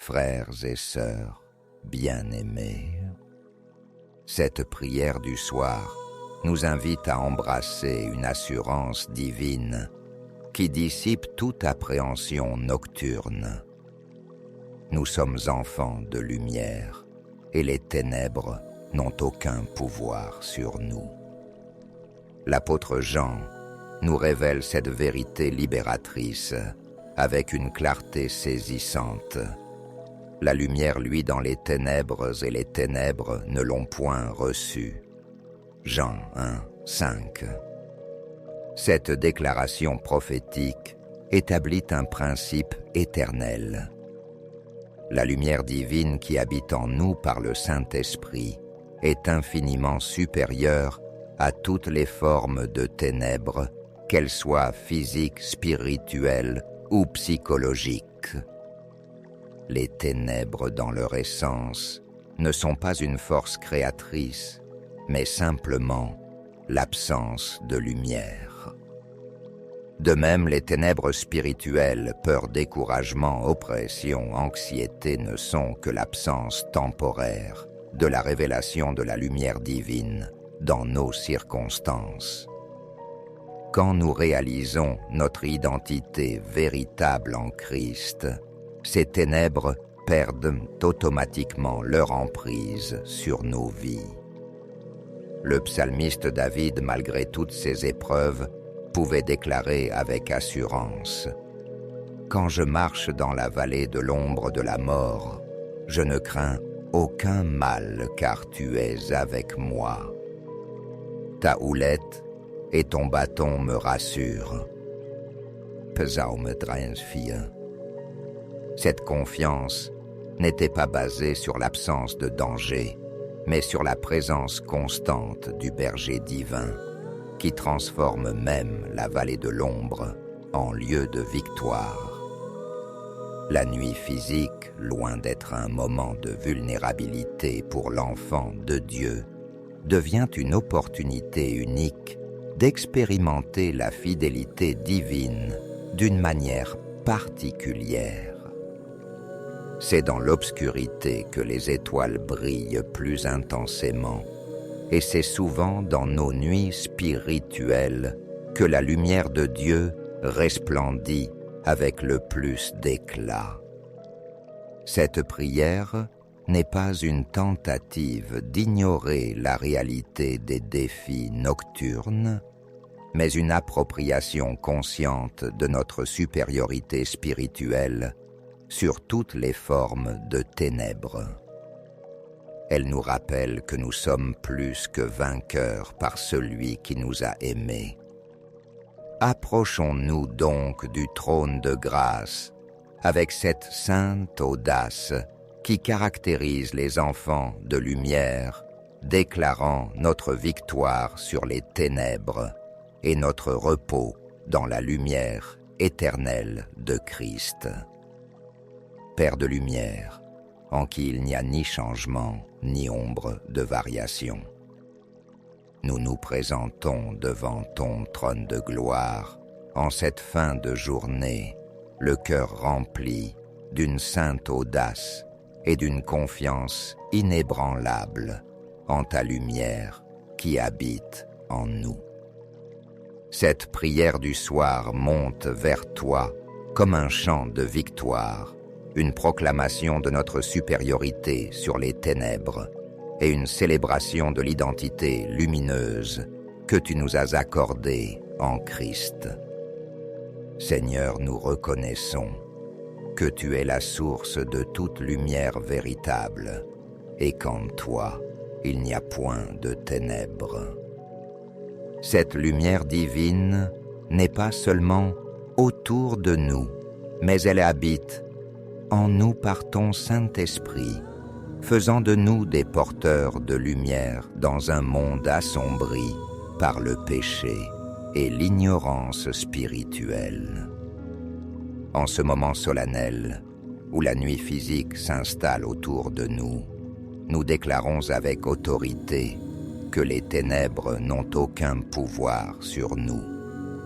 frères et sœurs bien-aimés. Cette prière du soir nous invite à embrasser une assurance divine qui dissipe toute appréhension nocturne. Nous sommes enfants de lumière et les ténèbres n'ont aucun pouvoir sur nous. L'apôtre Jean nous révèle cette vérité libératrice avec une clarté saisissante. La lumière luit dans les ténèbres et les ténèbres ne l'ont point reçue. Jean 1, 5. Cette déclaration prophétique établit un principe éternel. La lumière divine qui habite en nous par le Saint-Esprit est infiniment supérieure à toutes les formes de ténèbres, qu'elles soient physiques, spirituelles ou psychologiques. Les ténèbres dans leur essence ne sont pas une force créatrice, mais simplement l'absence de lumière. De même, les ténèbres spirituelles, peur, découragement, oppression, anxiété ne sont que l'absence temporaire de la révélation de la lumière divine dans nos circonstances. Quand nous réalisons notre identité véritable en Christ, ces ténèbres perdent automatiquement leur emprise sur nos vies. Le psalmiste David, malgré toutes ces épreuves, pouvait déclarer avec assurance « Quand je marche dans la vallée de l'ombre de la mort, je ne crains aucun mal car tu es avec moi. Ta houlette et ton bâton me rassurent. » Psalm 43. Cette confiance n'était pas basée sur l'absence de danger, mais sur la présence constante du berger divin, qui transforme même la vallée de l'ombre en lieu de victoire. La nuit physique, loin d'être un moment de vulnérabilité pour l'enfant de Dieu, devient une opportunité unique d'expérimenter la fidélité divine d'une manière particulière. C'est dans l'obscurité que les étoiles brillent plus intensément, et c'est souvent dans nos nuits spirituelles que la lumière de Dieu resplendit avec le plus d'éclat. Cette prière n'est pas une tentative d'ignorer la réalité des défis nocturnes, mais une appropriation consciente de notre supériorité spirituelle sur toutes les formes de ténèbres. Elle nous rappelle que nous sommes plus que vainqueurs par celui qui nous a aimés. Approchons-nous donc du trône de grâce avec cette sainte audace qui caractérise les enfants de lumière, déclarant notre victoire sur les ténèbres et notre repos dans la lumière éternelle de Christ. Père de lumière, en qui il n'y a ni changement ni ombre de variation. Nous nous présentons devant ton trône de gloire en cette fin de journée, le cœur rempli d'une sainte audace et d'une confiance inébranlable en ta lumière qui habite en nous. Cette prière du soir monte vers toi comme un chant de victoire, une proclamation de notre supériorité sur les ténèbres et une célébration de l'identité lumineuse que tu nous as accordée en Christ. Seigneur, nous reconnaissons que tu es la source de toute lumière véritable et qu'en toi, il n'y a point de ténèbres. Cette lumière divine n'est pas seulement autour de nous, mais elle habite en nous par ton Saint-Esprit, faisant de nous des porteurs de lumière dans un monde assombri par le péché et l'ignorance spirituelle. En ce moment solennel, où la nuit physique s'installe autour de nous, nous déclarons avec autorité que les ténèbres n'ont aucun pouvoir sur nous,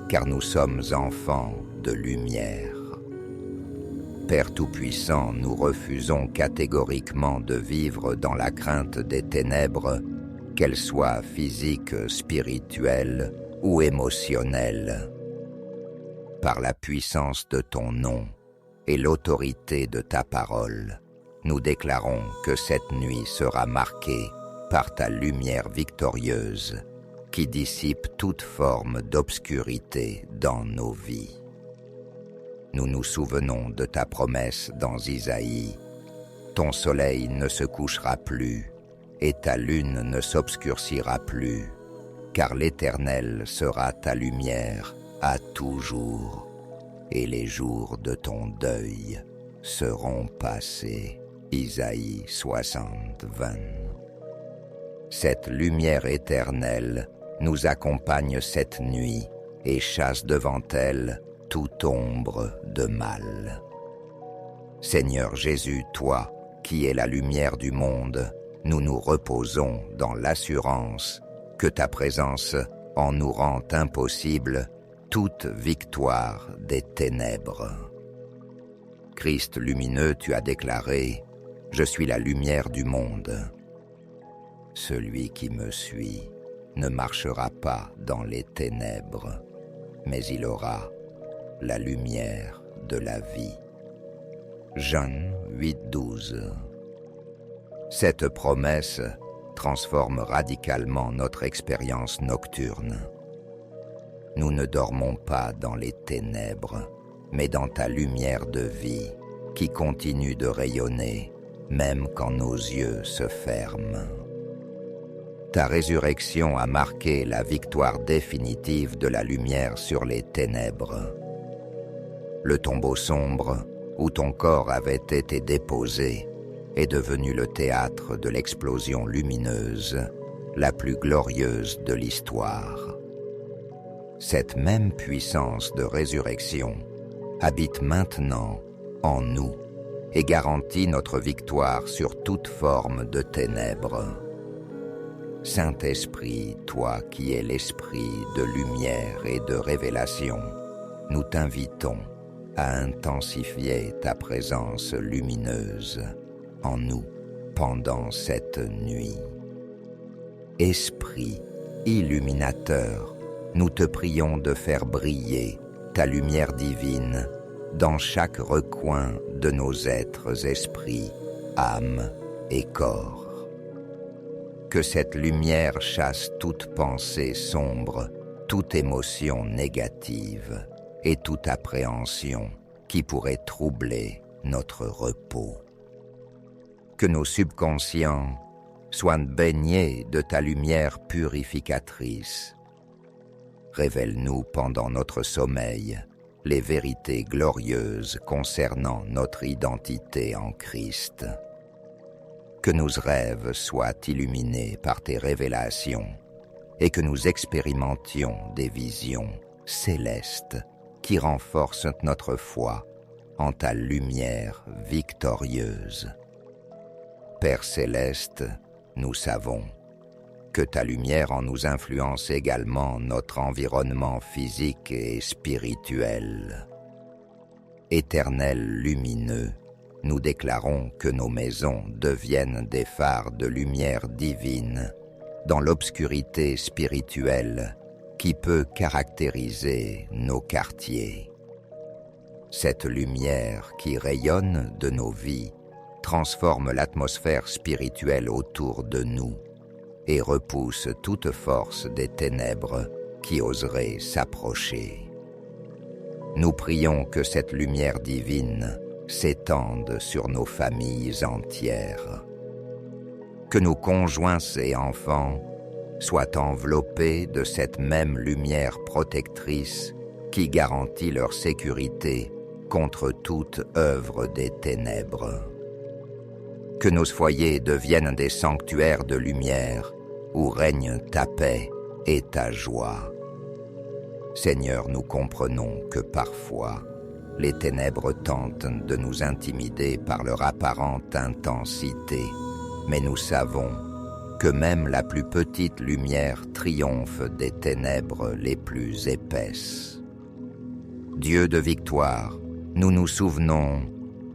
car nous sommes enfants de lumière. Père Tout-Puissant, nous refusons catégoriquement de vivre dans la crainte des ténèbres, qu'elles soient physiques, spirituelles ou émotionnelles. Par la puissance de ton nom et l'autorité de ta parole, nous déclarons que cette nuit sera marquée par ta lumière victorieuse qui dissipe toute forme d'obscurité dans nos vies. Nous nous souvenons de ta promesse dans Isaïe. Ton soleil ne se couchera plus et ta lune ne s'obscurcira plus, car l'Éternel sera ta lumière à toujours, et les jours de ton deuil seront passés. Isaïe 60, 20. Cette lumière éternelle nous accompagne cette nuit et chasse devant elle toute ombre de mal. Seigneur Jésus, toi, qui es la lumière du monde, nous nous reposons dans l'assurance que ta présence en nous rend impossible toute victoire des ténèbres. Christ lumineux, tu as déclaré « Je suis la lumière du monde ». Celui qui me suit ne marchera pas dans les ténèbres, mais il aura la lumière de la vie. Jean 8,12. Cette promesse transforme radicalement notre expérience nocturne. Nous ne dormons pas dans les ténèbres, mais dans ta lumière de vie qui continue de rayonner, même quand nos yeux se ferment. Ta résurrection a marqué la victoire définitive de la lumière sur les ténèbres. Le tombeau sombre, où ton corps avait été déposé, est devenu le théâtre de l'explosion lumineuse, la plus glorieuse de l'histoire. Cette même puissance de résurrection habite maintenant en nous et garantit notre victoire sur toute forme de ténèbres. Saint-Esprit, toi qui es l'esprit de lumière et de révélation, nous t'invitons à intensifier ta présence lumineuse en nous pendant cette nuit. Esprit illuminateur, nous te prions de faire briller ta lumière divine dans chaque recoin de nos êtres, esprits, âmes et corps. Que cette lumière chasse toute pensée sombre, toute émotion négative et toute appréhension qui pourrait troubler notre repos. Que nos subconscients soient baignés de ta lumière purificatrice. Révèle-nous pendant notre sommeil les vérités glorieuses concernant notre identité en Christ. Que nos rêves soient illuminés par tes révélations et que nous expérimentions des visions célestes qui renforcent notre foi en ta lumière victorieuse. Père céleste, nous savons que ta lumière en nous influence également notre environnement physique et spirituel. Éternel lumineux, nous déclarons que nos maisons deviennent des phares de lumière divine dans l'obscurité spirituelle qui peut caractériser nos quartiers. Cette lumière qui rayonne de nos vies transforme l'atmosphère spirituelle autour de nous et repousse toute force des ténèbres qui oseraient s'approcher. Nous prions que cette lumière divine s'étende sur nos familles entières. Que nos conjoints et enfants soient enveloppés de cette même lumière protectrice qui garantit leur sécurité contre toute œuvre des ténèbres. Que nos foyers deviennent des sanctuaires de lumière où règne ta paix et ta joie. Seigneur, nous comprenons que parfois, les ténèbres tentent de nous intimider par leur apparente intensité, mais nous savons que même la plus petite lumière triomphe des ténèbres les plus épaisses. Dieu de victoire, nous nous souvenons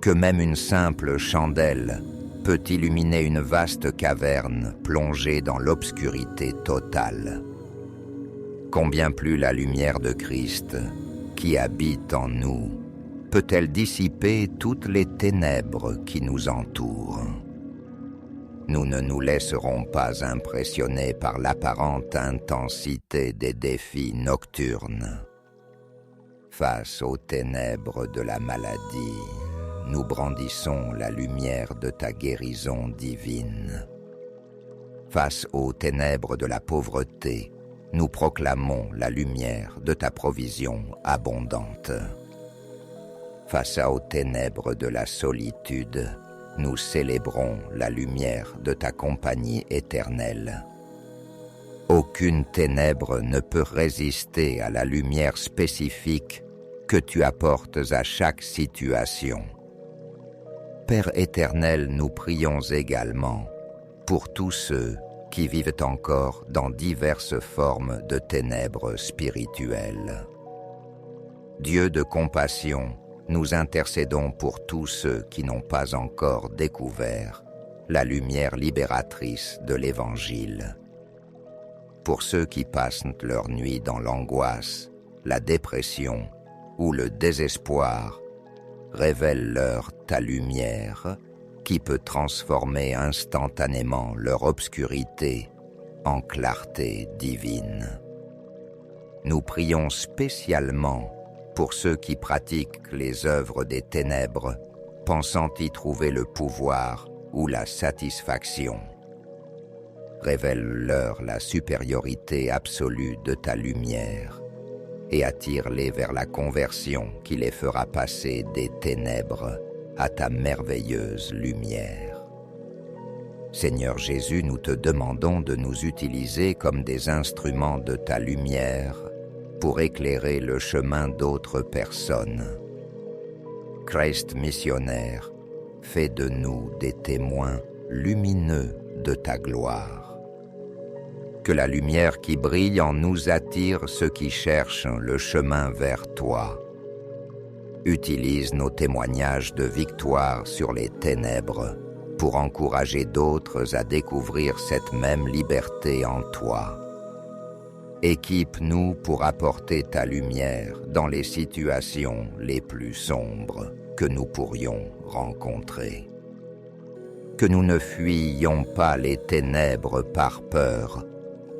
que même une simple chandelle peut illuminer une vaste caverne plongée dans l'obscurité totale. Combien plus la lumière de Christ, qui habite en nous, peut-elle dissiper toutes les ténèbres qui nous entourent? Nous ne nous laisserons pas impressionner par l'apparente intensité des défis nocturnes. Face aux ténèbres de la maladie, nous brandissons la lumière de ta guérison divine. Face aux ténèbres de la pauvreté, nous proclamons la lumière de ta provision abondante. Face aux ténèbres de la solitude, nous célébrons la lumière de ta compagnie éternelle. Aucune ténèbre ne peut résister à la lumière spécifique que tu apportes à chaque situation. Père éternel, nous prions également pour tous ceux qui vivent encore dans diverses formes de ténèbres spirituelles. Dieu de compassion, nous intercédons pour tous ceux qui n'ont pas encore découvert la lumière libératrice de l'Évangile. Pour ceux qui passent leur nuit dans l'angoisse, la dépression ou le désespoir, révèle-leur ta lumière qui peut transformer instantanément leur obscurité en clarté divine. Nous prions spécialement pour ceux qui pratiquent les œuvres des ténèbres, pensant y trouver le pouvoir ou la satisfaction. Révèle-leur la supériorité absolue de ta lumière et attire-les vers la conversion qui les fera passer des ténèbres à ta merveilleuse lumière. Seigneur Jésus, nous te demandons de nous utiliser comme des instruments de ta lumière pour éclairer le chemin d'autres personnes. Christ missionnaire, fais de nous des témoins lumineux de ta gloire. Que la lumière qui brille en nous attire ceux qui cherchent le chemin vers toi. Utilise nos témoignages de victoire sur les ténèbres pour encourager d'autres à découvrir cette même liberté en toi. Équipe-nous pour apporter ta lumière dans les situations les plus sombres que nous pourrions rencontrer. Que nous ne fuyions pas les ténèbres par peur,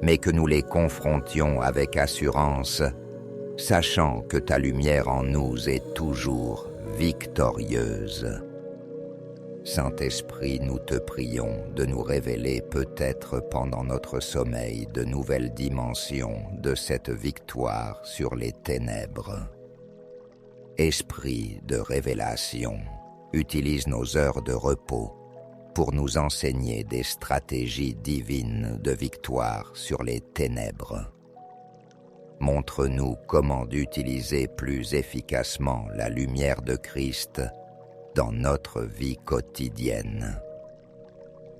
mais que nous les confrontions avec assurance, sachant que ta lumière en nous est toujours victorieuse. Saint-Esprit, nous te prions de nous révéler peut-être pendant notre sommeil de nouvelles dimensions de cette victoire sur les ténèbres. Esprit de révélation, utilise nos heures de repos pour nous enseigner des stratégies divines de victoire sur les ténèbres. Montre-nous comment utiliser plus efficacement la lumière de Christ dans notre vie quotidienne.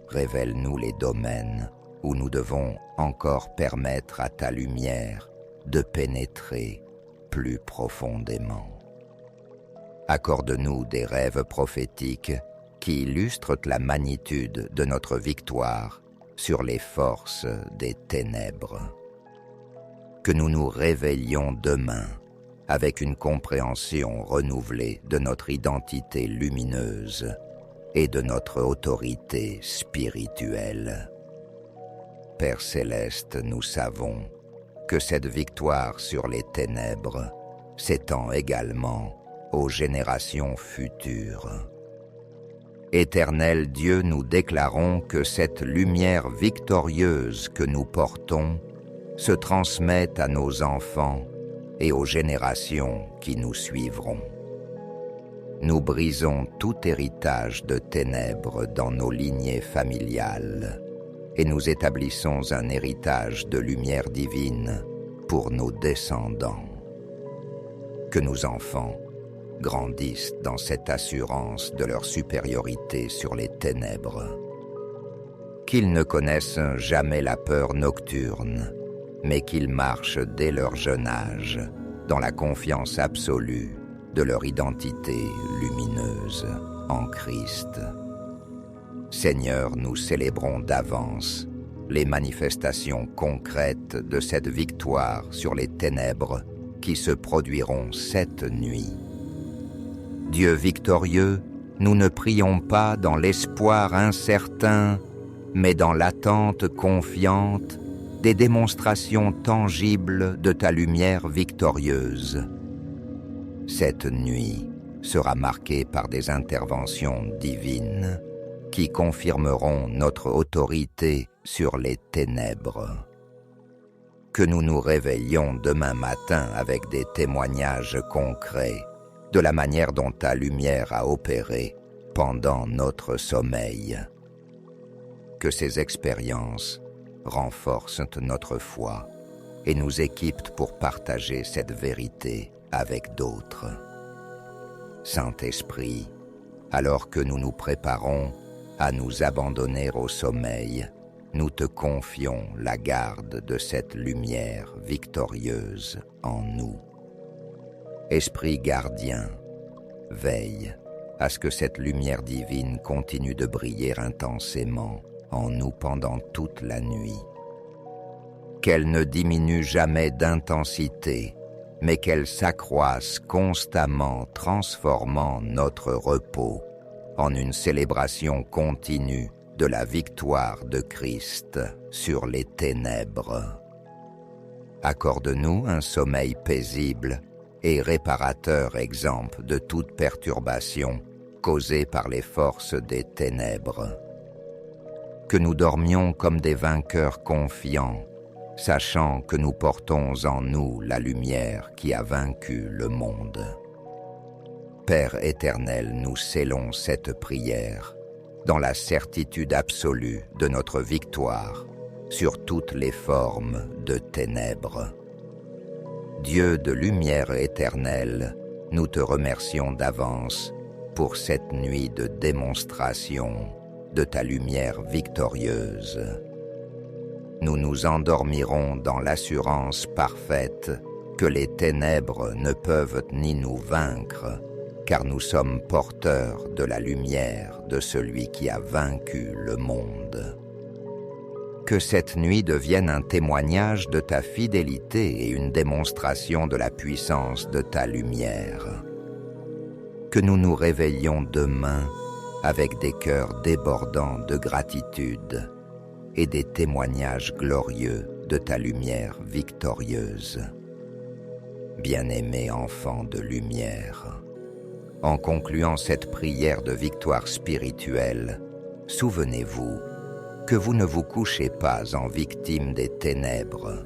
Révèle-nous les domaines où nous devons encore permettre à ta lumière de pénétrer plus profondément. Accorde-nous des rêves prophétiques qui illustrent la magnitude de notre victoire sur les forces des ténèbres. Que nous nous réveillions demain avec une compréhension renouvelée de notre identité lumineuse et de notre autorité spirituelle. Père céleste, nous savons que cette victoire sur les ténèbres s'étend également aux générations futures. Éternel Dieu, nous déclarons que cette lumière victorieuse que nous portons se transmet à nos enfants et aux générations qui nous suivront. Nous brisons tout héritage de ténèbres dans nos lignées familiales et nous établissons un héritage de lumière divine pour nos descendants. Que nos enfants grandissent dans cette assurance de leur supériorité sur les ténèbres. Qu'ils ne connaissent jamais la peur nocturne, mais qu'ils marchent dès leur jeune âge dans la confiance absolue de leur identité lumineuse. en Christ. Seigneur, nous célébrons d'avance les manifestations concrètes de cette victoire sur les ténèbres qui se produiront cette nuit. Dieu victorieux, nous ne prions pas dans l'espoir incertain, mais dans l'attente confiante des démonstrations tangibles de ta lumière victorieuse. Cette nuit sera marquée par des interventions divines qui confirmeront notre autorité sur les ténèbres. Que nous nous réveillions demain matin avec des témoignages concrets de la manière dont ta lumière a opéré pendant notre sommeil. Que ces expériences renforcent notre foi et nous équipent pour partager cette vérité avec d'autres. Saint-Esprit, alors que nous nous préparons à nous abandonner au sommeil, nous te confions la garde de cette lumière victorieuse en nous. Esprit gardien, veille à ce que cette lumière divine continue de briller intensément en nous pendant toute la nuit. Qu'elle ne diminue jamais d'intensité, mais qu'elle s'accroisse constamment, transformant notre repos en une célébration continue de la victoire de Christ sur les ténèbres. Accorde-nous un sommeil paisible et réparateur exempt de toute perturbation causée par les forces des ténèbres. Que nous dormions comme des vainqueurs confiants, sachant que nous portons en nous la lumière qui a vaincu le monde. Père éternel, nous scellons cette prière dans la certitude absolue de notre victoire sur toutes les formes de ténèbres. Dieu de lumière éternelle, nous te remercions d'avance pour cette nuit de démonstration de ta lumière victorieuse. Nous nous endormirons dans l'assurance parfaite que les ténèbres ne peuvent ni nous vaincre, car nous sommes porteurs de la lumière de celui qui a vaincu le monde. Que cette nuit devienne un témoignage de ta fidélité et une démonstration de la puissance de ta lumière. Que nous nous réveillions demain avec des cœurs débordants de gratitude et des témoignages glorieux de ta lumière victorieuse. Bien-aimés enfants de lumière, en concluant cette prière de victoire spirituelle, souvenez-vous que vous ne vous couchez pas en victime des ténèbres,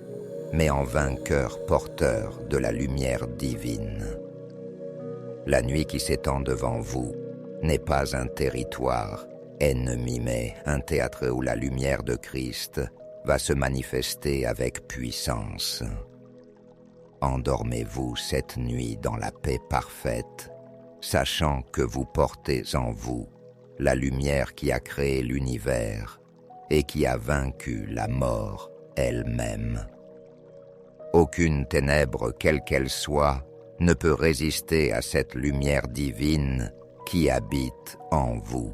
mais en vainqueur porteur de la lumière divine. La nuit qui s'étend devant vous n'est pas un territoire ennemi, mais un théâtre où la lumière de Christ va se manifester avec puissance. Endormez-vous cette nuit dans la paix parfaite, sachant que vous portez en vous la lumière qui a créé l'univers et qui a vaincu la mort elle-même. Aucune ténèbre, quelle qu'elle soit, ne peut résister à cette lumière divine qui habite en vous.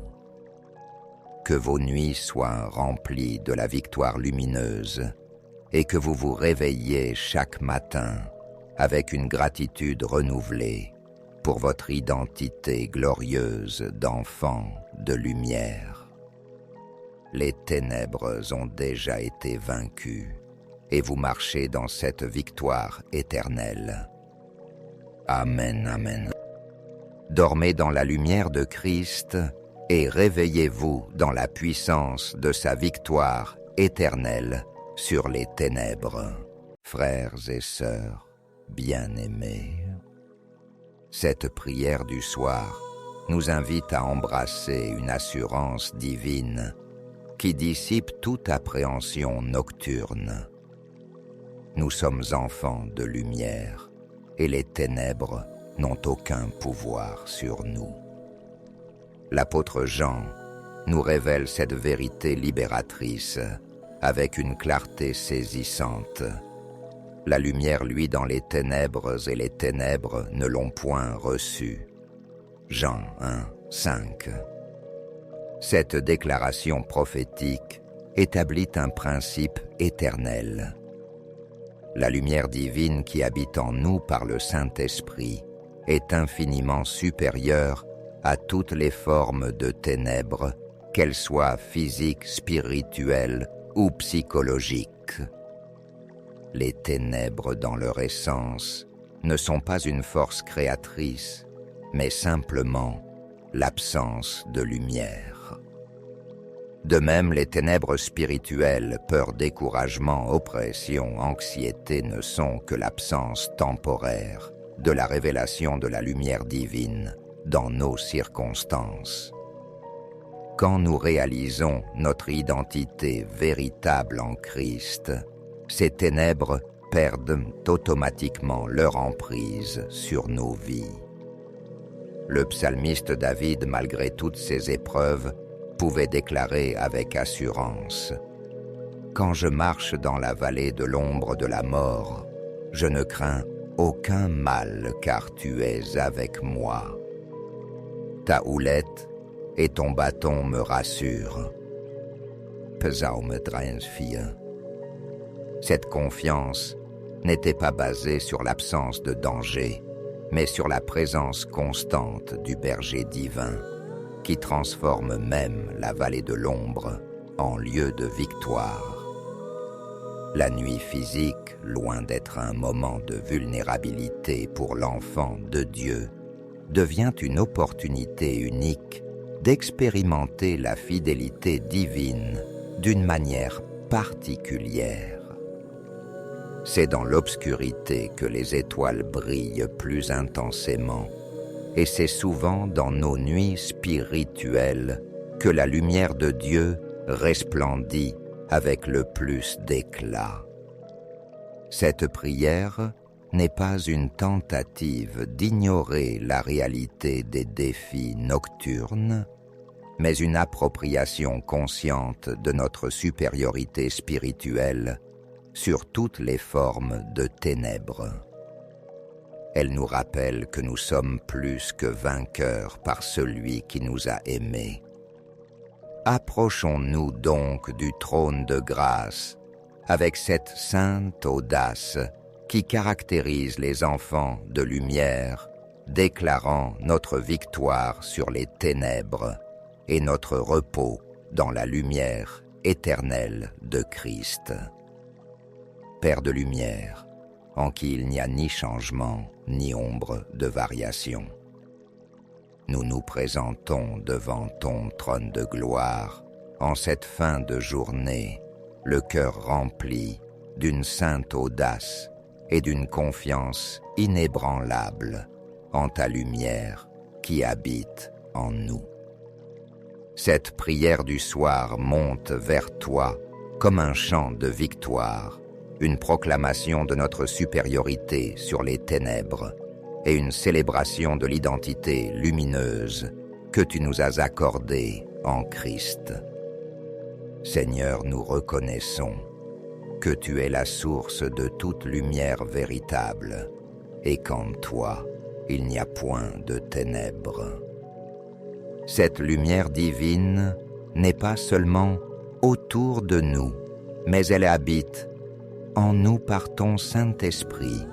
Que vos nuits soient remplies de la victoire lumineuse et que vous vous réveilliez chaque matin avec une gratitude renouvelée pour votre identité glorieuse d'enfant de lumière. Les ténèbres ont déjà été vaincues et vous marchez dans cette victoire éternelle. Amen, amen. Dormez dans la lumière de Christ et réveillez-vous dans la puissance de sa victoire éternelle sur les ténèbres. Frères et sœurs bien-aimés, cette prière du soir nous invite à embrasser une assurance divine qui dissipe toute appréhension nocturne. Nous sommes enfants de lumière et les ténèbres n'ont aucun pouvoir sur nous. L'apôtre Jean nous révèle cette vérité libératrice avec une clarté saisissante. La lumière luit dans les ténèbres et les ténèbres ne l'ont point reçue. Jean 1, 5. Cette déclaration prophétique établit un principe éternel. La lumière divine qui habite en nous par le Saint-Esprit est infiniment supérieure à toutes les formes de ténèbres, qu'elles soient physiques, spirituelles ou psychologiques. Les ténèbres dans leur essence ne sont pas une force créatrice, mais simplement l'absence de lumière. De même, les ténèbres spirituelles, peur, découragement, oppression, anxiété ne sont que l'absence temporaire de la révélation de la lumière divine dans nos circonstances. Quand nous réalisons notre identité véritable en Christ, ces ténèbres perdent automatiquement leur emprise sur nos vies. Le psalmiste David, malgré toutes ces épreuves, pouvait déclarer avec assurance « Quand je marche dans la vallée de l'ombre de la mort, je ne crains aucun mal car tu es avec moi. Ta houlette et ton bâton me rassurent. » Psalm 34. Cette confiance n'était pas basée sur l'absence de danger, mais sur la présence constante du berger divin, qui transforme même la vallée de l'ombre en lieu de victoire. La nuit physique, loin d'être un moment de vulnérabilité pour l'enfant de Dieu, devient une opportunité unique d'expérimenter la fidélité divine d'une manière particulière. C'est dans l'obscurité que les étoiles brillent plus intensément, et c'est souvent dans nos nuits spirituelles que la lumière de Dieu resplendit avec le plus d'éclat. Cette prière n'est pas une tentative d'ignorer la réalité des défis nocturnes, mais une appropriation consciente de notre supériorité spirituelle sur toutes les formes de ténèbres. Elle nous rappelle que nous sommes plus que vainqueurs par celui qui nous a aimés. Approchons-nous donc du trône de grâce avec cette sainte audace qui caractérise les enfants de lumière, déclarant notre victoire sur les ténèbres et notre repos dans la lumière éternelle de Christ. Père de lumière, en qui il n'y a ni changement, ni ombre de variation. Nous nous présentons devant ton trône de gloire en cette fin de journée, le cœur rempli d'une sainte audace et d'une confiance inébranlable en ta lumière qui habite en nous. Cette prière du soir monte vers toi comme un chant de victoire, une proclamation de notre supériorité sur les ténèbres et une célébration de l'identité lumineuse que tu nous as accordée en Christ. Seigneur, nous reconnaissons que tu es la source de toute lumière véritable et qu'en toi, il n'y a point de ténèbres. Cette lumière divine n'est pas seulement autour de nous, mais elle habite en nous par ton Saint-Esprit,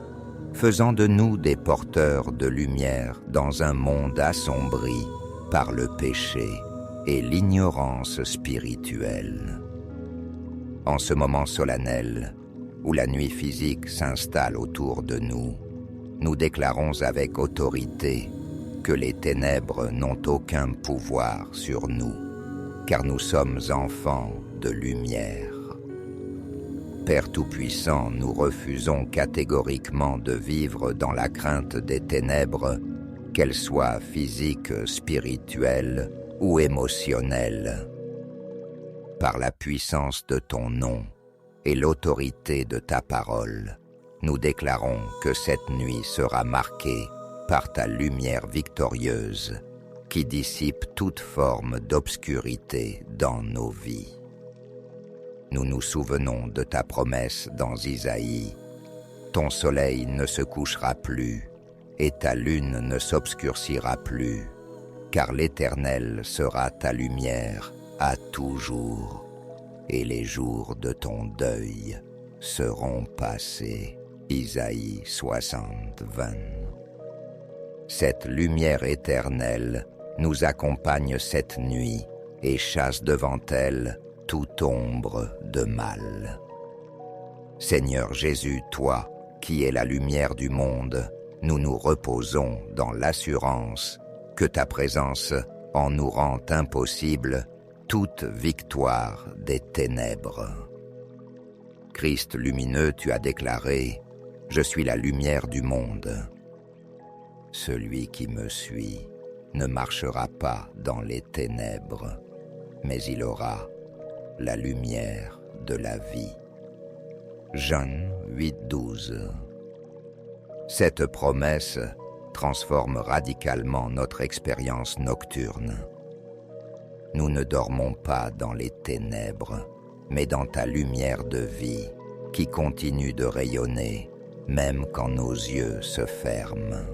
faisant de nous des porteurs de lumière dans un monde assombri par le péché et l'ignorance spirituelle. En ce moment solennel, où la nuit physique s'installe autour de nous, nous déclarons avec autorité que les ténèbres n'ont aucun pouvoir sur nous, car nous sommes enfants de lumière. Père Tout-Puissant, nous refusons catégoriquement de vivre dans la crainte des ténèbres, qu'elles soient physiques, spirituelles ou émotionnelles. Par la puissance de ton nom et l'autorité de ta parole, nous déclarons que cette nuit sera marquée par ta lumière victorieuse qui dissipe toute forme d'obscurité dans nos vies. Nous nous souvenons de ta promesse dans Isaïe. Ton soleil ne se couchera plus et ta lune ne s'obscurcira plus, car l'Éternel sera ta lumière à toujours, et les jours de ton deuil seront passés. Isaïe 60, 20. Cette lumière éternelle nous accompagne cette nuit et chasse devant elle toute ombre de mal. Seigneur Jésus, toi, qui es la lumière du monde, nous nous reposons dans l'assurance que ta présence en nous rend impossible toute victoire des ténèbres. Christ lumineux, tu as déclaré « Je suis la lumière du monde ». Celui qui me suit ne marchera pas dans les ténèbres, mais il aura la lumière de la vie. Jean 8,12. Cette promesse transforme radicalement notre expérience nocturne. Nous ne dormons pas dans les ténèbres, mais dans ta lumière de vie qui continue de rayonner même quand nos yeux se ferment.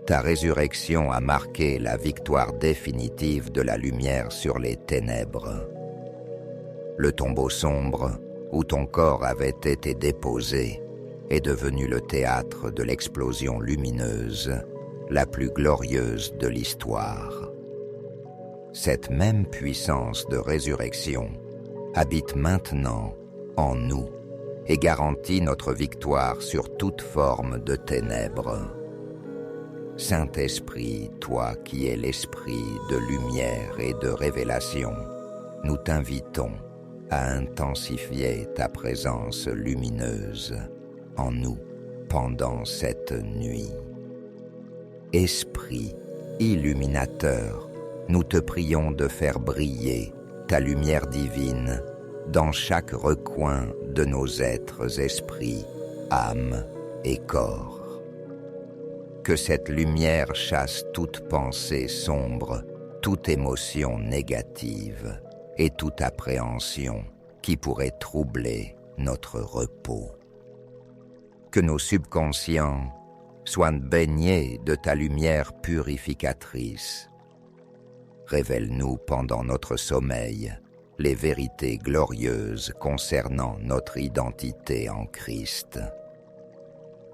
Ta résurrection a marqué la victoire définitive de la lumière sur les ténèbres. Le tombeau sombre où ton corps avait été déposé est devenu le théâtre de l'explosion lumineuse, la plus glorieuse de l'histoire. Cette même puissance de résurrection habite maintenant en nous et garantit notre victoire sur toute forme de ténèbres. Saint-Esprit, toi qui es l'esprit de lumière et de révélation, nous t'invitons à intensifier ta présence lumineuse en nous pendant cette nuit. Esprit illuminateur, nous te prions de faire briller ta lumière divine dans chaque recoin de nos êtres, esprits, âmes et corps. Que cette lumière chasse toute pensée sombre, toute émotion négative et toute appréhension qui pourrait troubler notre repos. Que nos subconscients soient baignés de ta lumière purificatrice. Révèle-nous pendant notre sommeil les vérités glorieuses concernant notre identité en Christ.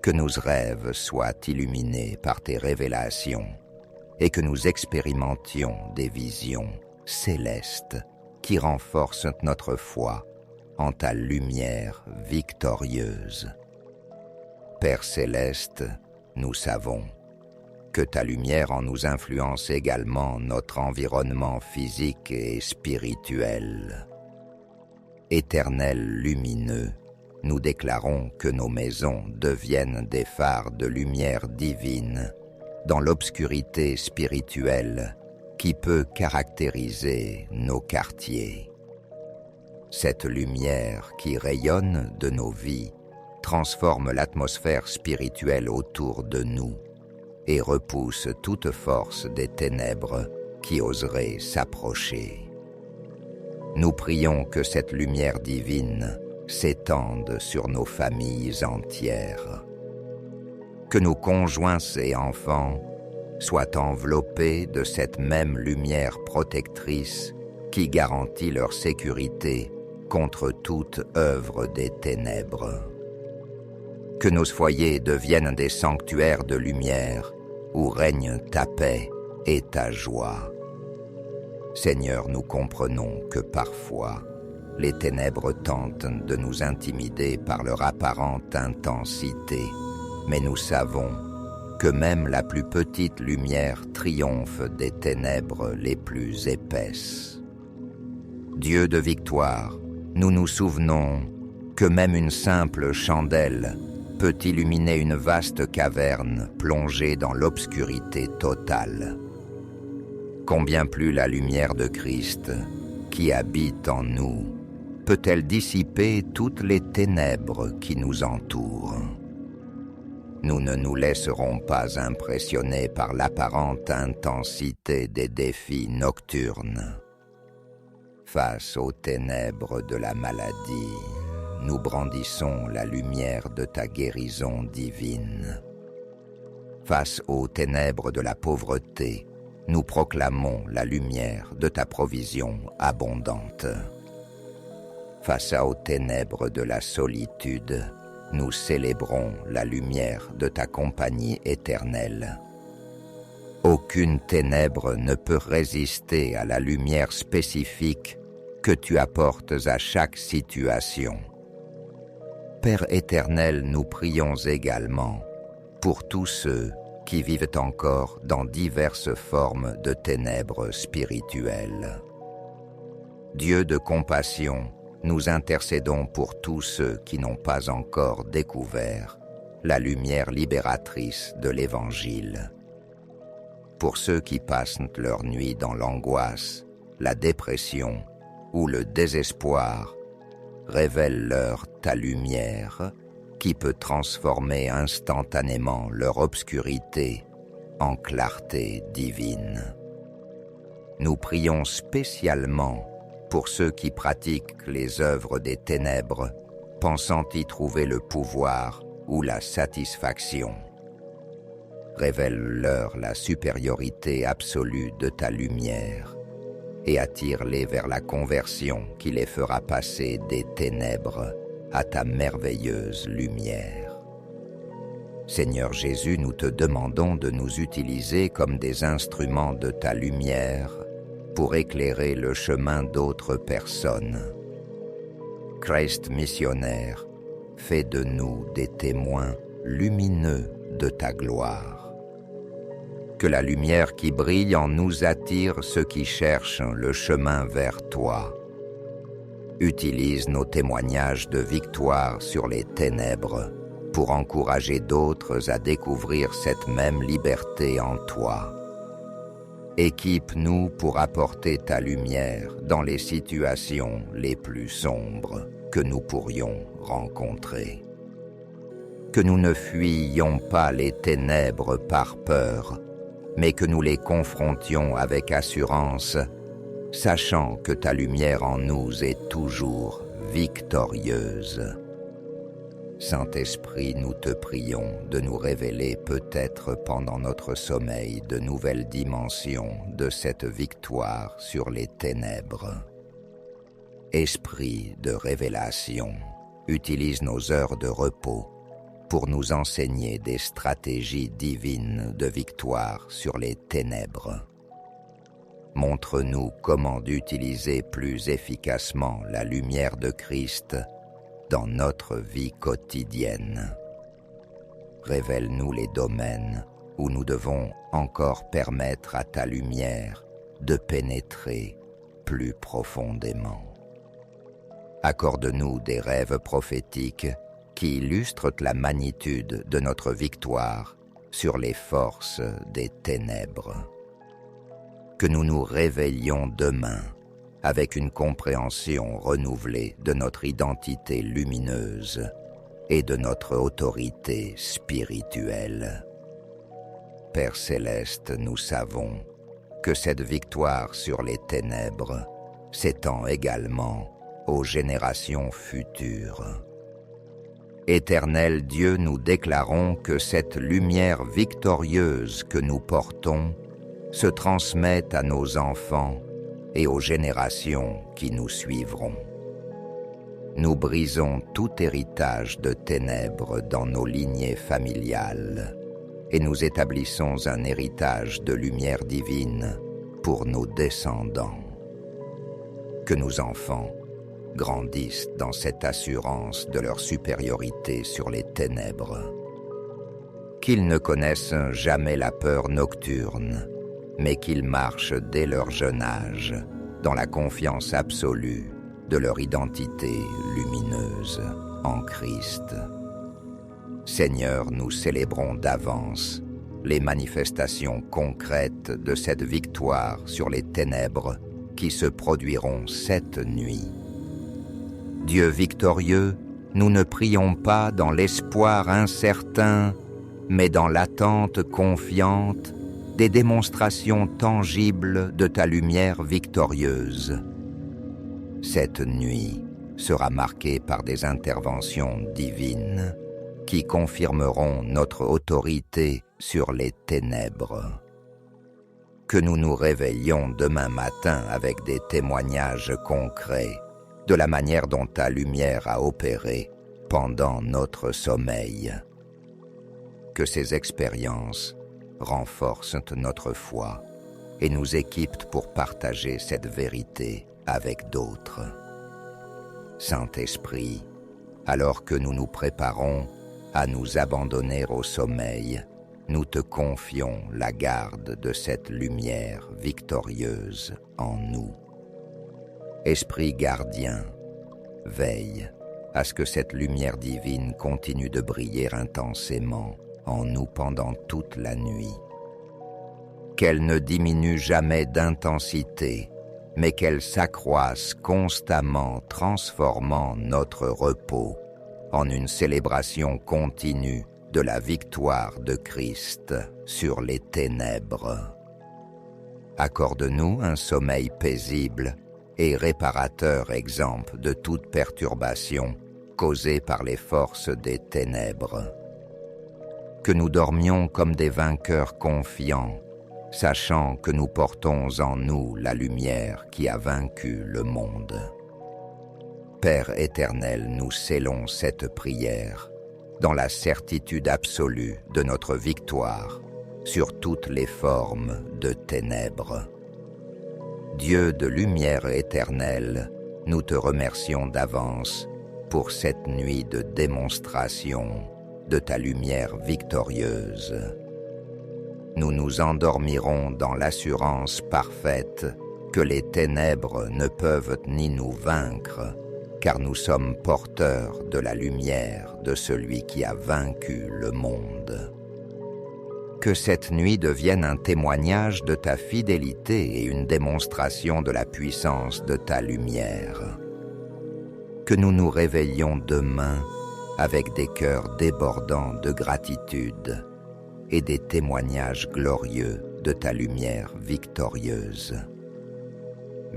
Que nos rêves soient illuminés par tes révélations et que nous expérimentions des visions célestes qui renforcent notre foi en ta lumière victorieuse. Père céleste, nous savons que ta lumière en nous influence également notre environnement physique et spirituel. Éternel lumineux, nous déclarons que nos maisons deviennent des phares de lumière divine dans l'obscurité spirituelle qui peut caractériser nos quartiers. Cette lumière qui rayonne de nos vies transforme l'atmosphère spirituelle autour de nous et repousse toute force des ténèbres qui oseraient s'approcher. Nous prions que cette lumière divine s'étende sur nos familles entières. Que nos conjoints et enfants soient enveloppés de cette même lumière protectrice qui garantit leur sécurité contre toute œuvre des ténèbres. Que nos foyers deviennent des sanctuaires de lumière où règne ta paix et ta joie. Seigneur, nous comprenons que parfois, les ténèbres tentent de nous intimider par leur apparente intensité, mais nous savons que même la plus petite lumière triomphe des ténèbres les plus épaisses. Dieu de victoire, nous nous souvenons que même une simple chandelle peut illuminer une vaste caverne plongée dans l'obscurité totale. Combien plus la lumière de Christ, qui habite en nous, peut-elle dissiper toutes les ténèbres qui nous entourent? Nous ne nous laisserons pas impressionner par l'apparente intensité des défis nocturnes. Face aux ténèbres de la maladie, nous brandissons la lumière de ta guérison divine. Face aux ténèbres de la pauvreté, nous proclamons la lumière de ta provision abondante. Face aux ténèbres de la solitude, nous célébrons la lumière de ta compagnie éternelle. Aucune ténèbre ne peut résister à la lumière spécifique que tu apportes à chaque situation. Père éternel, nous prions également pour tous ceux qui vivent encore dans diverses formes de ténèbres spirituelles. Dieu de compassion, nous intercédons pour tous ceux qui n'ont pas encore découvert la lumière libératrice de l'Évangile. Pour ceux qui passent leur nuit dans l'angoisse, la dépression ou le désespoir, révèle-leur ta lumière qui peut transformer instantanément leur obscurité en clarté divine. Nous prions spécialement pour ceux qui pratiquent les œuvres des ténèbres, pensant y trouver le pouvoir ou la satisfaction. Révèle-leur la supériorité absolue de ta lumière et attire-les vers la conversion qui les fera passer des ténèbres à ta merveilleuse lumière. Seigneur Jésus, nous te demandons de nous utiliser comme des instruments de ta lumière pour éclairer le chemin d'autres personnes. Christ missionnaire, fais de nous des témoins lumineux de ta gloire. Que la lumière qui brille en nous attire ceux qui cherchent le chemin vers toi. Utilise nos témoignages de victoire sur les ténèbres pour encourager d'autres à découvrir cette même liberté en toi. Équipe-nous pour apporter ta lumière dans les situations les plus sombres que nous pourrions rencontrer. Que nous ne fuyions pas les ténèbres par peur, mais que nous les confrontions avec assurance, sachant que ta lumière en nous est toujours victorieuse. Saint-Esprit, nous te prions de nous révéler peut-être pendant notre sommeil de nouvelles dimensions de cette victoire sur les ténèbres. Esprit de révélation, utilise nos heures de repos pour nous enseigner des stratégies divines de victoire sur les ténèbres. Montre-nous comment d'utiliser plus efficacement la lumière de Christ dans notre vie quotidienne. Révèle-nous les domaines où nous devons encore permettre à ta lumière de pénétrer plus profondément. Accorde-nous des rêves prophétiques qui illustrent la magnitude de notre victoire sur les forces des ténèbres. Que nous nous réveillions demain avec une compréhension renouvelée de notre identité lumineuse et de notre autorité spirituelle. Père céleste, nous savons que cette victoire sur les ténèbres s'étend également aux générations futures. Éternel Dieu, nous déclarons que cette lumière victorieuse que nous portons se transmet à nos enfants et aux générations qui nous suivront. Nous brisons tout héritage de ténèbres dans nos lignées familiales et nous établissons un héritage de lumière divine pour nos descendants. Que nos enfants grandissent dans cette assurance de leur supériorité sur les ténèbres. Qu'ils ne connaissent jamais la peur nocturne, mais qu'ils marchent dès leur jeune âge dans la confiance absolue de leur identité lumineuse en Christ. Seigneur, nous célébrons d'avance les manifestations concrètes de cette victoire sur les ténèbres qui se produiront cette nuit. Dieu victorieux, nous ne prions pas dans l'espoir incertain, mais dans l'attente confiante des démonstrations tangibles de ta lumière victorieuse. Cette nuit sera marquée par des interventions divines qui confirmeront notre autorité sur les ténèbres. que nous nous réveillions demain matin avec des témoignages concrets de la manière dont ta lumière a opéré pendant notre sommeil. Que ces expériences renforcent notre foi et nous équipent pour partager cette vérité avec d'autres. Saint-Esprit, alors que nous nous préparons à nous abandonner au sommeil, nous te confions la garde de cette lumière victorieuse en nous. Esprit gardien, veille à ce que cette lumière divine continue de briller intensément en nous pendant toute la nuit. Qu'elle ne diminue jamais d'intensité, mais qu'elle s'accroisse constamment, transformant notre repos en une célébration continue de la victoire de Christ sur les ténèbres. Accorde-nous un sommeil paisible et réparateur exempt de toute perturbation causée par les forces des ténèbres. Que nous dormions comme des vainqueurs confiants, sachant que nous portons en nous la lumière qui a vaincu le monde. Père éternel, nous scellons cette prière dans la certitude absolue de notre victoire sur toutes les formes de ténèbres. Dieu de lumière éternelle, nous te remercions d'avance pour cette nuit de démonstration de ta lumière victorieuse. Nous nous endormirons dans l'assurance parfaite que les ténèbres ne peuvent ni nous vaincre, car nous sommes porteurs de la lumière de celui qui a vaincu le monde. Que cette nuit devienne un témoignage de ta fidélité et une démonstration de la puissance de ta lumière. Que nous nous réveillions demain avec des cœurs débordants de gratitude et des témoignages glorieux de ta lumière victorieuse.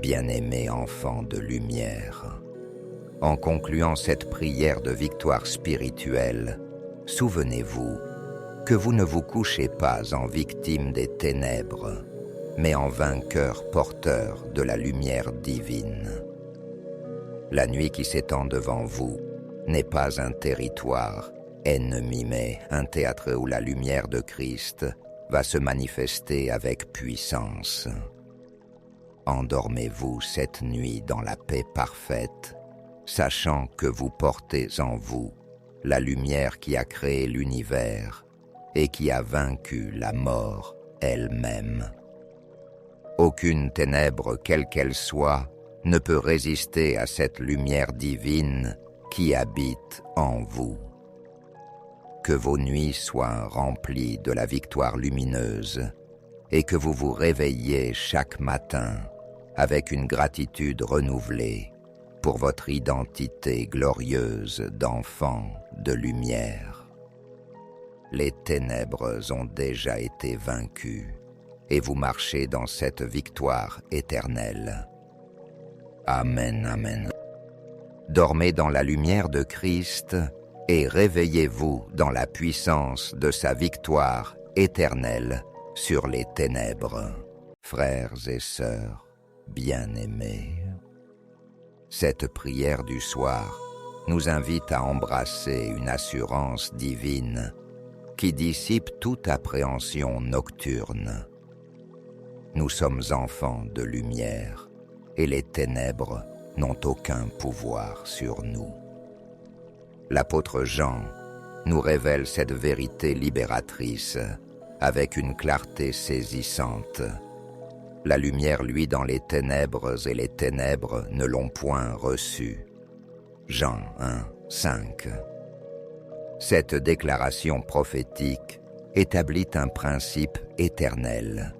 Bien-aimés enfants de lumière, en concluant cette prière de victoire spirituelle, souvenez-vous que vous ne vous couchez pas en victime des ténèbres, mais en vainqueur porteur de la lumière divine. La nuit qui s'étend devant vous n'est pas un territoire ennemi, mais un théâtre où la lumière de Christ va se manifester avec puissance. Endormez-vous cette nuit dans la paix parfaite, sachant que vous portez en vous la lumière qui a créé l'univers et qui a vaincu la mort elle-même. Aucune ténèbre, quelle qu'elle soit, ne peut résister à cette lumière divine qui habite en vous. Que vos nuits soient remplies de la victoire lumineuse et que vous vous réveilliez chaque matin avec une gratitude renouvelée pour votre identité glorieuse d'enfant de lumière. Les ténèbres ont déjà été vaincues et vous marchez dans cette victoire éternelle. Amen, amen. Dormez dans la lumière de Christ et réveillez-vous dans la puissance de sa victoire éternelle sur les ténèbres. Frères et sœurs bien-aimés, cette prière du soir nous invite à embrasser une assurance divine qui dissipe toute appréhension nocturne. Nous sommes enfants de lumière et les ténèbres n'ont aucun pouvoir sur nous. L'apôtre Jean nous révèle cette vérité libératrice avec une clarté saisissante. La lumière luit dans les ténèbres et les ténèbres ne l'ont point reçue. Jean 1, 5. Cette déclaration prophétique établit un principe éternel.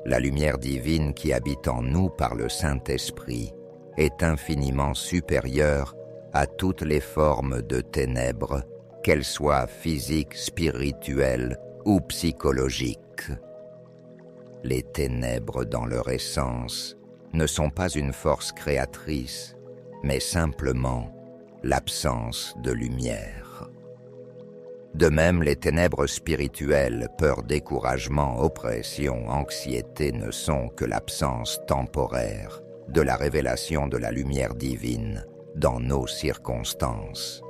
La lumière divine qui habite en nous par le Saint-Esprit est infiniment supérieure à toutes les formes de ténèbres, qu'elles soient physiques, spirituelles ou psychologiques. Les ténèbres dans leur essence ne sont pas une force créatrice, mais simplement l'absence de lumière. De même, les ténèbres spirituelles, peur, découragement, oppression, anxiété ne sont que l'absence temporaire de la révélation de la lumière divine dans nos circonstances.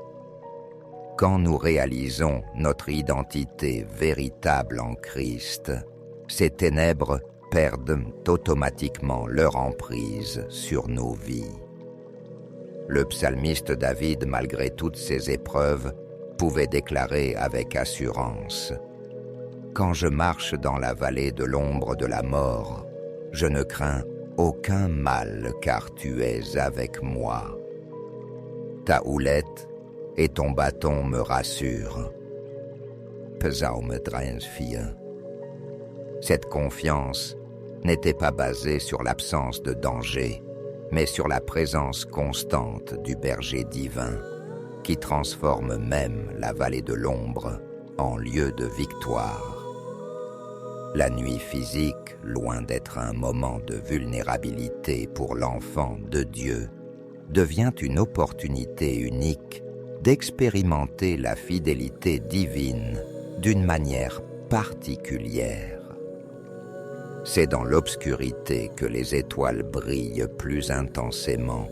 Quand nous réalisons notre identité véritable en Christ, ces ténèbres perdent automatiquement leur emprise sur nos vies. Le psalmiste David, malgré toutes ces épreuves, pouvait déclarer avec assurance « Quand je marche dans la vallée de l'ombre de la mort, je ne crains aucun mal car tu es avec moi. Ta houlette et ton bâton me rassurent. » Psalm 4. Cette confiance n'était pas basée sur l'absence de danger, mais sur la présence constante du berger divin, qui transforme même la vallée de l'ombre en lieu de victoire. La nuit physique, loin d'être un moment de vulnérabilité pour l'enfant de Dieu, devient une opportunité unique d'expérimenter la fidélité divine d'une manière particulière. C'est dans l'obscurité que les étoiles brillent plus intensément,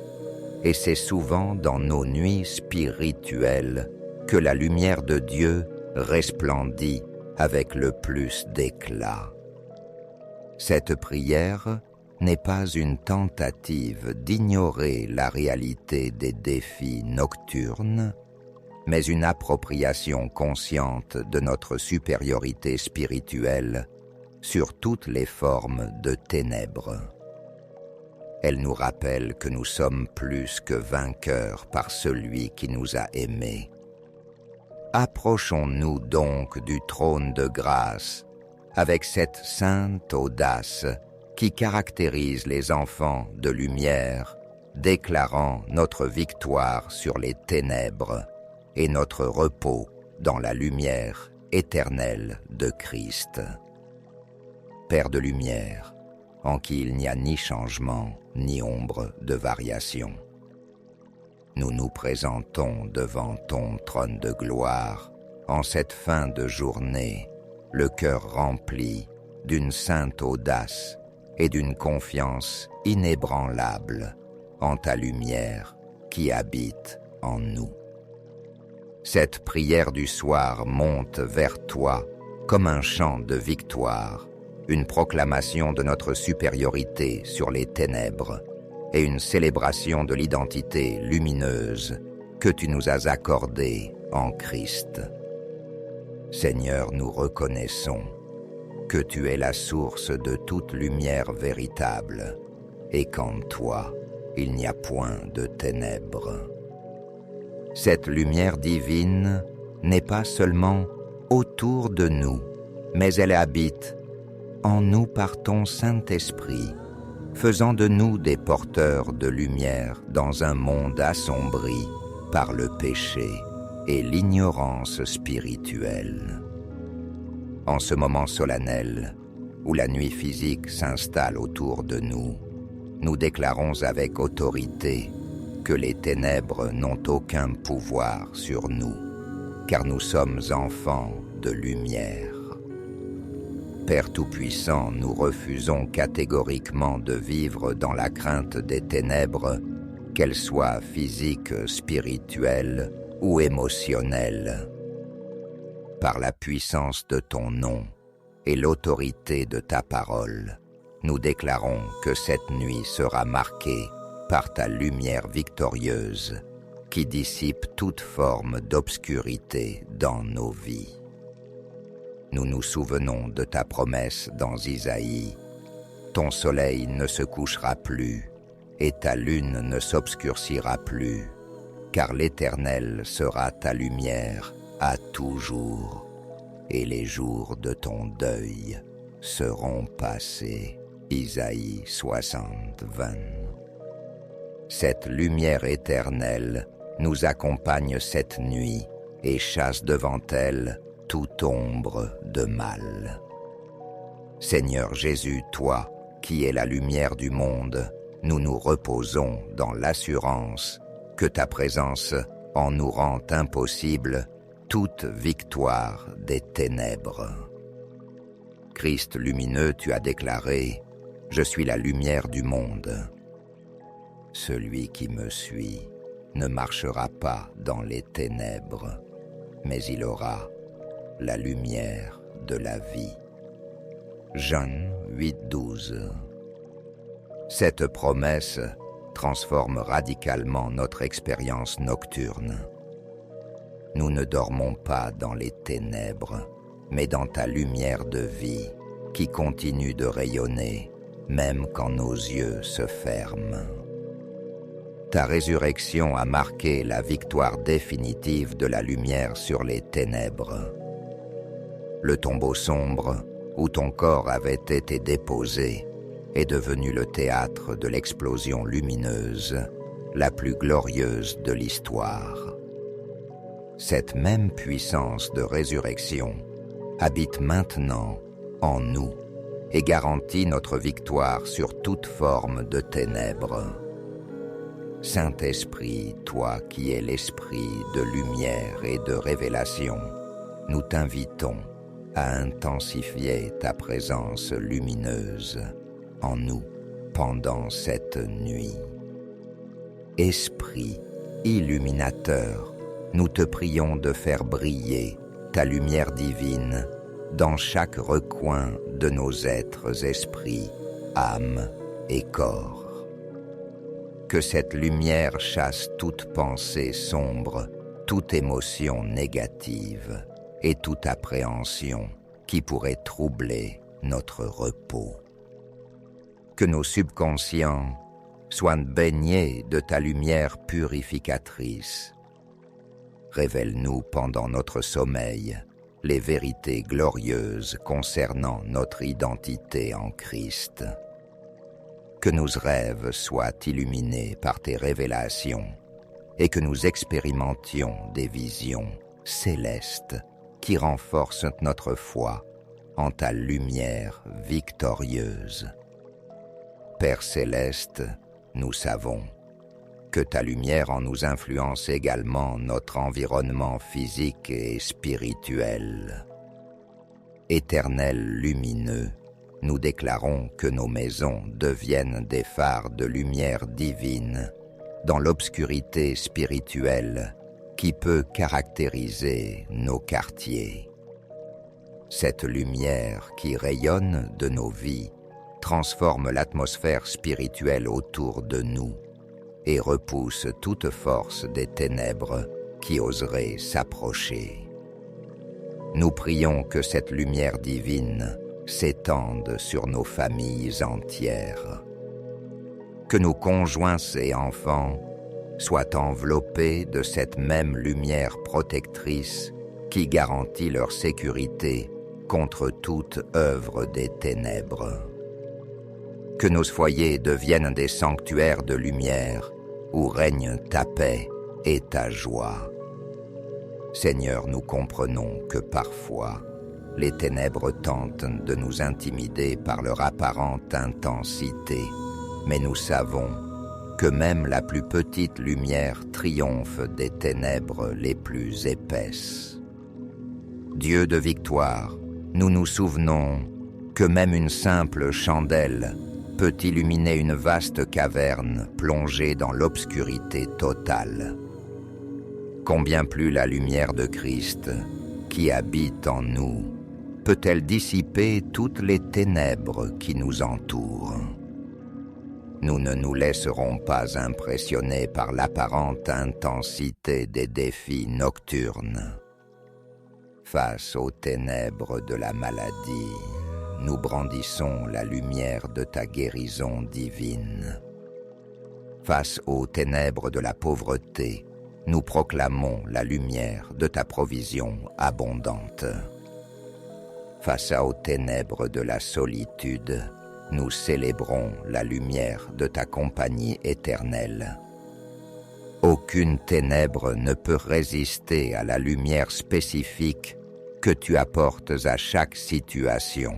et c'est souvent dans nos nuits spirituelles que la lumière de Dieu resplendit avec le plus d'éclat. Cette prière n'est pas une tentative d'ignorer la réalité des défis nocturnes, mais une appropriation consciente de notre supériorité spirituelle sur toutes les formes de ténèbres. Elle nous rappelle que nous sommes plus que vainqueurs par celui qui nous a aimés. Approchons-nous donc du trône de grâce avec cette sainte audace qui caractérise les enfants de lumière, déclarant notre victoire sur les ténèbres et notre repos dans la lumière éternelle de Christ. Père de lumière, en qui il n'y a ni changement, ni ombre de variation. Nous nous présentons devant ton trône de gloire en cette fin de journée, le cœur rempli d'une sainte audace et d'une confiance inébranlable en ta lumière qui habite en nous. Cette prière du soir monte vers toi comme un chant de victoire, une proclamation de notre supériorité sur les ténèbres et une célébration de l'identité lumineuse que tu nous as accordée en Christ. Seigneur, nous reconnaissons que tu es la source de toute lumière véritable et qu'en toi, il n'y a point de ténèbres. Cette lumière divine n'est pas seulement autour de nous, mais elle habite en nous par ton Saint-Esprit, faisant de nous des porteurs de lumière dans un monde assombri par le péché et l'ignorance spirituelle. En ce moment solennel, où la nuit physique s'installe autour de nous, nous déclarons avec autorité que les ténèbres n'ont aucun pouvoir sur nous, car nous sommes enfants de lumière. Père Tout-Puissant, nous refusons catégoriquement de vivre dans la crainte des ténèbres, qu'elles soient physiques, spirituelles ou émotionnelles. Par la puissance de ton nom et l'autorité de ta parole, nous déclarons que cette nuit sera marquée par ta lumière victorieuse qui dissipe toute forme d'obscurité dans nos vies. Nous nous souvenons de ta promesse dans Isaïe. Ton soleil ne se couchera plus et ta lune ne s'obscurcira plus, car l'Éternel sera ta lumière à toujours, et les jours de ton deuil seront passés. Isaïe 60:20. Cette lumière éternelle nous accompagne cette nuit et chasse devant elle toute ombre de mal. Seigneur Jésus, toi, qui es la lumière du monde, nous nous reposons dans l'assurance que ta présence en nous rend impossible toute victoire des ténèbres. Christ lumineux, tu as déclaré « Je suis la lumière du monde ». Celui qui me suit ne marchera pas dans les ténèbres, mais il aura la lumière de la vie. Jean 8,12. Cette promesse transforme radicalement notre expérience nocturne. Nous ne dormons pas dans les ténèbres, mais dans ta lumière de vie qui continue de rayonner, même quand nos yeux se ferment. Ta résurrection a marqué la victoire définitive de la lumière sur les ténèbres. Le tombeau sombre, où ton corps avait été déposé, est devenu le théâtre de l'explosion lumineuse, la plus glorieuse de l'histoire. Cette même puissance de résurrection habite maintenant en nous et garantit notre victoire sur toute forme de ténèbres. Saint-Esprit, toi qui es l'esprit de lumière et de révélation, nous t'invitons à intensifier ta présence lumineuse en nous pendant cette nuit. Esprit illuminateur, nous te prions de faire briller ta lumière divine dans chaque recoin de nos êtres, esprits, âmes et corps. Que cette lumière chasse toute pensée sombre, toute émotion négative et toute appréhension qui pourrait troubler notre repos. Que nos subconscients soient baignés de ta lumière purificatrice. Révèle-nous pendant notre sommeil les vérités glorieuses concernant notre identité en Christ. Que nos rêves soient illuminés par tes révélations et que nous expérimentions des visions célestes qui renforcent notre foi en ta lumière victorieuse. Père céleste, nous savons que ta lumière en nous influence également notre environnement physique et spirituel. Éternel lumineux, nous déclarons que nos maisons deviennent des phares de lumière divine dans l'obscurité spirituelle qui peut caractériser nos quartiers. Cette lumière qui rayonne de nos vies transforme l'atmosphère spirituelle autour de nous et repousse toute force des ténèbres qui oseraient s'approcher. Nous prions que cette lumière divine s'étende sur nos familles entières. Que nos conjoints et enfants soient enveloppés de cette même lumière protectrice qui garantit leur sécurité contre toute œuvre des ténèbres. Que nos foyers deviennent des sanctuaires de lumière où règne ta paix et ta joie. Seigneur, nous comprenons que parfois, les ténèbres tentent de nous intimider par leur apparente intensité, mais nous savons que même la plus petite lumière triomphe des ténèbres les plus épaisses. Dieu de victoire, nous nous souvenons que même une simple chandelle peut illuminer une vaste caverne plongée dans l'obscurité totale. Combien plus la lumière de Christ, qui habite en nous, peut-elle dissiper toutes les ténèbres qui nous entourent? Nous ne nous laisserons pas impressionner par l'apparente intensité des défis nocturnes. Face aux ténèbres de la maladie, nous brandissons la lumière de ta guérison divine. Face aux ténèbres de la pauvreté, nous proclamons la lumière de ta provision abondante. Face aux ténèbres de la solitude, nous célébrons la lumière de ta compagnie éternelle. Aucune ténèbre ne peut résister à la lumière spécifique que tu apportes à chaque situation.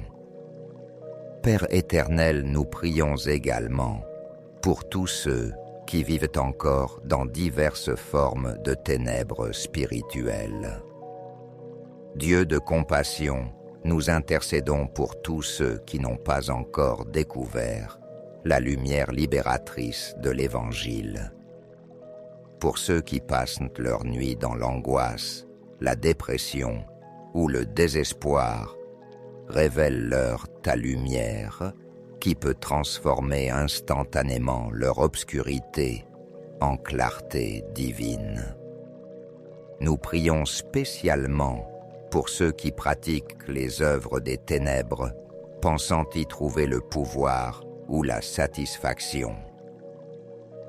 Père éternel, nous prions également pour tous ceux qui vivent encore dans diverses formes de ténèbres spirituelles. Dieu de compassion, nous intercédons pour tous ceux qui n'ont pas encore découvert la lumière libératrice de l'Évangile. Pour ceux qui passent leur nuit dans l'angoisse, la dépression ou le désespoir, révèle-leur ta lumière qui peut transformer instantanément leur obscurité en clarté divine. Nous prions spécialement pour ceux qui pratiquent les œuvres des ténèbres, pensant y trouver le pouvoir ou la satisfaction.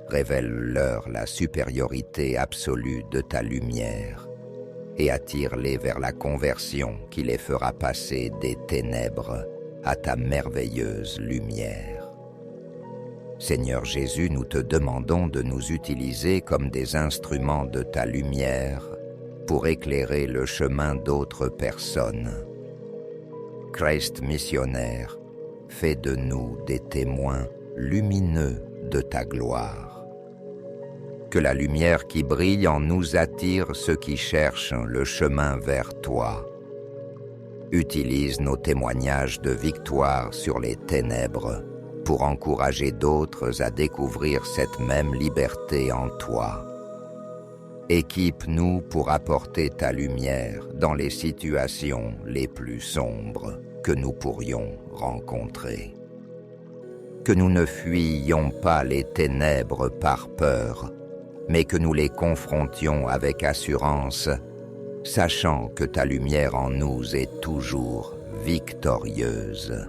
Révèle-leur la supériorité absolue de ta lumière et attire-les vers la conversion qui les fera passer des ténèbres à ta merveilleuse lumière. Seigneur Jésus, nous te demandons de nous utiliser comme des instruments de ta lumière pour éclairer le chemin d'autres personnes. Christ missionnaire, fais de nous des témoins lumineux de ta gloire. Que la lumière qui brille en nous attire ceux qui cherchent le chemin vers toi. Utilise nos témoignages de victoire sur les ténèbres pour encourager d'autres à découvrir cette même liberté en toi. Équipe-nous pour apporter ta lumière dans les situations les plus sombres que nous pourrions rencontrer. Que nous ne fuyions pas les ténèbres par peur, mais que nous les confrontions avec assurance, sachant que ta lumière en nous est toujours victorieuse.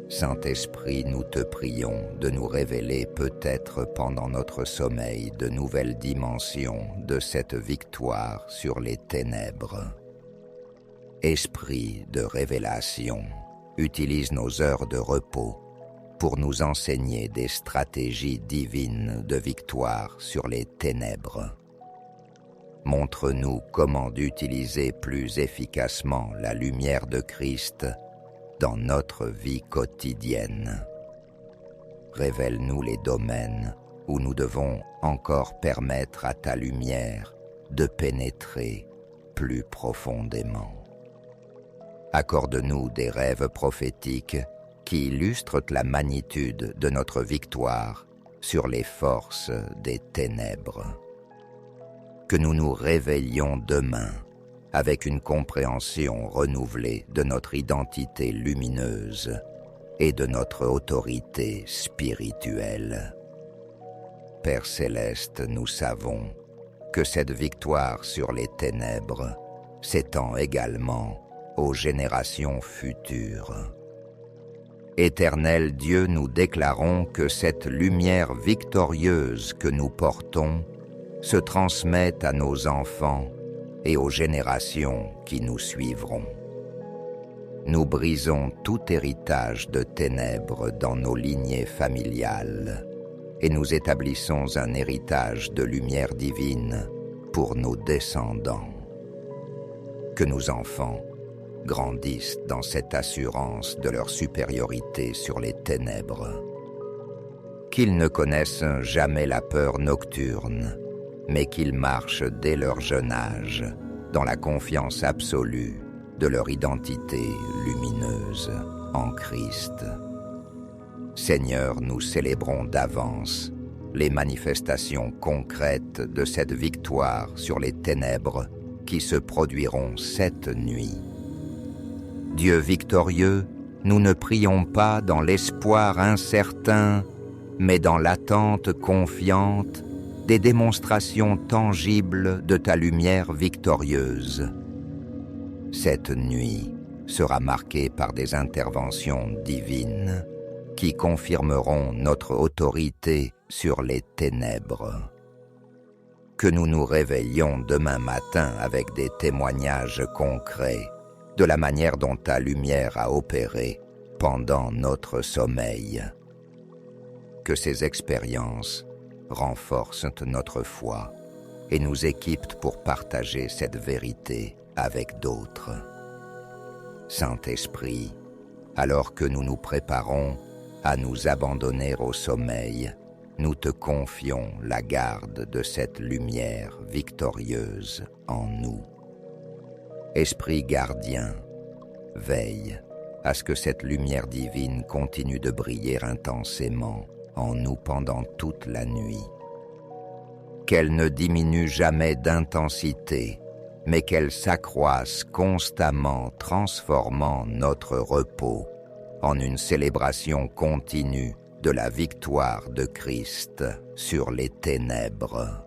Saint-Esprit, nous te prions de nous révéler peut-être pendant notre sommeil de nouvelles dimensions de cette victoire sur les ténèbres. Esprit de révélation, utilise nos heures de repos pour nous enseigner des stratégies divines de victoire sur les ténèbres. Montre-nous comment d'utiliser plus efficacement la lumière de Christ dans notre vie quotidienne. Révèle-nous les domaines où nous devons encore permettre à ta lumière de pénétrer plus profondément. Accorde-nous des rêves prophétiques qui illustrent la magnitude de notre victoire sur les forces des ténèbres. Que nous nous réveillions demain avec une compréhension renouvelée de notre identité lumineuse et de notre autorité spirituelle. Père céleste, nous savons que cette victoire sur les ténèbres s'étend également aux générations futures. Éternel Dieu, nous déclarons que cette lumière victorieuse que nous portons se transmet à nos enfants et aux générations qui nous suivront. Nous brisons tout héritage de ténèbres dans nos lignées familiales et nous établissons un héritage de lumière divine pour nos descendants. Que nos enfants grandissent dans cette assurance de leur supériorité sur les ténèbres. Qu'ils ne connaissent jamais la peur nocturne, mais qu'ils marchent dès leur jeune âge dans la confiance absolue de leur identité lumineuse en Christ. Seigneur, nous célébrons d'avance les manifestations concrètes de cette victoire sur les ténèbres qui se produiront cette nuit. Dieu victorieux, nous ne prions pas dans l'espoir incertain, mais dans l'attente confiante des démonstrations tangibles de ta lumière victorieuse. Cette nuit sera marquée par des interventions divines qui confirmeront notre autorité sur les ténèbres. Que nous nous réveillions demain matin avec des témoignages concrets de la manière dont ta lumière a opéré pendant notre sommeil. Que ces expériences renforcent notre foi et nous équipent pour partager cette vérité avec d'autres. Saint-Esprit, alors que nous nous préparons à nous abandonner au sommeil, nous te confions la garde de cette lumière victorieuse en nous. Esprit gardien, veille à ce que cette lumière divine continue de briller intensément en nous pendant toute la nuit. Qu'elle ne diminue jamais d'intensité, mais qu'elle s'accroisse constamment, transformant notre repos en une célébration continue de la victoire de Christ sur les ténèbres.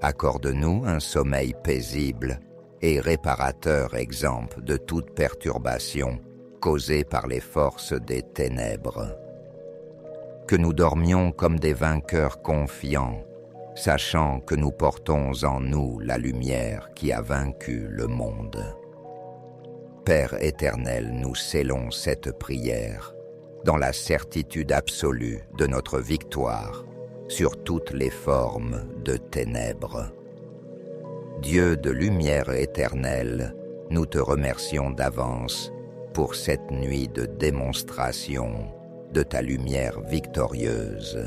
Accorde-nous un sommeil paisible et réparateur exempt de toute perturbation causée par les forces des ténèbres. Que nous dormions comme des vainqueurs confiants, sachant que nous portons en nous la lumière qui a vaincu le monde. Père éternel, nous scellons cette prière dans la certitude absolue de notre victoire sur toutes les formes de ténèbres. Dieu de lumière éternelle, nous te remercions d'avance pour cette nuit de démonstration de ta lumière victorieuse.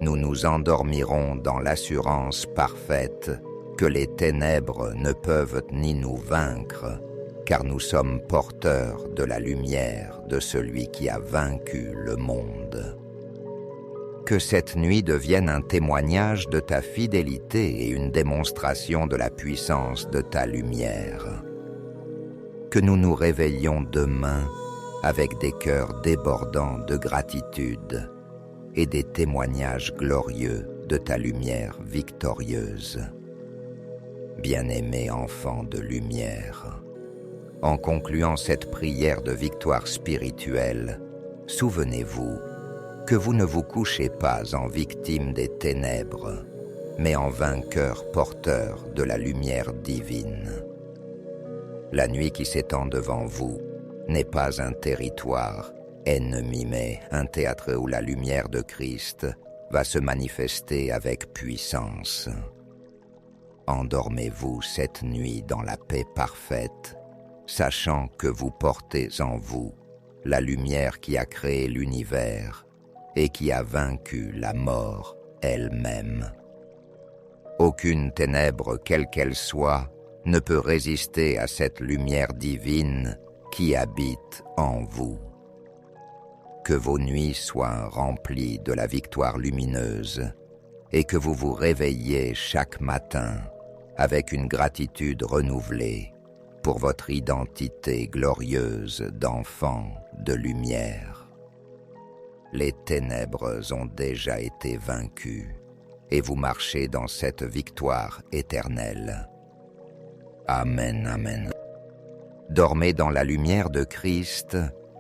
Nous nous endormirons dans l'assurance parfaite que les ténèbres ne peuvent ni nous vaincre, car nous sommes porteurs de la lumière de celui qui a vaincu le monde. Que cette nuit devienne un témoignage de ta fidélité et une démonstration de la puissance de ta lumière. Que nous nous réveillions demain avec des cœurs débordants de gratitude et des témoignages glorieux de ta lumière victorieuse. Bien-aimés enfants de lumière, en concluant cette prière de victoire spirituelle, souvenez-vous que vous ne vous couchez pas en victime des ténèbres, mais en vainqueur porteur de la lumière divine. La nuit qui s'étend devant vous n'est pas un territoire ennemi, mais un théâtre où la lumière de Christ va se manifester avec puissance. Endormez-vous cette nuit dans la paix parfaite, sachant que vous portez en vous la lumière qui a créé l'univers et qui a vaincu la mort elle-même. Aucune ténèbre, quelle qu'elle soit, ne peut résister à cette lumière divine qui habite en vous. Que vos nuits soient remplies de la victoire lumineuse et que vous vous réveilliez chaque matin avec une gratitude renouvelée pour votre identité glorieuse d'enfant de lumière. Les ténèbres ont déjà été vaincues et vous marchez dans cette victoire éternelle. Amen, amen. Dormez dans la lumière de Christ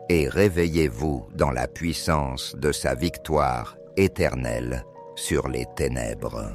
et réveillez-vous dans la puissance de sa victoire éternelle sur les ténèbres.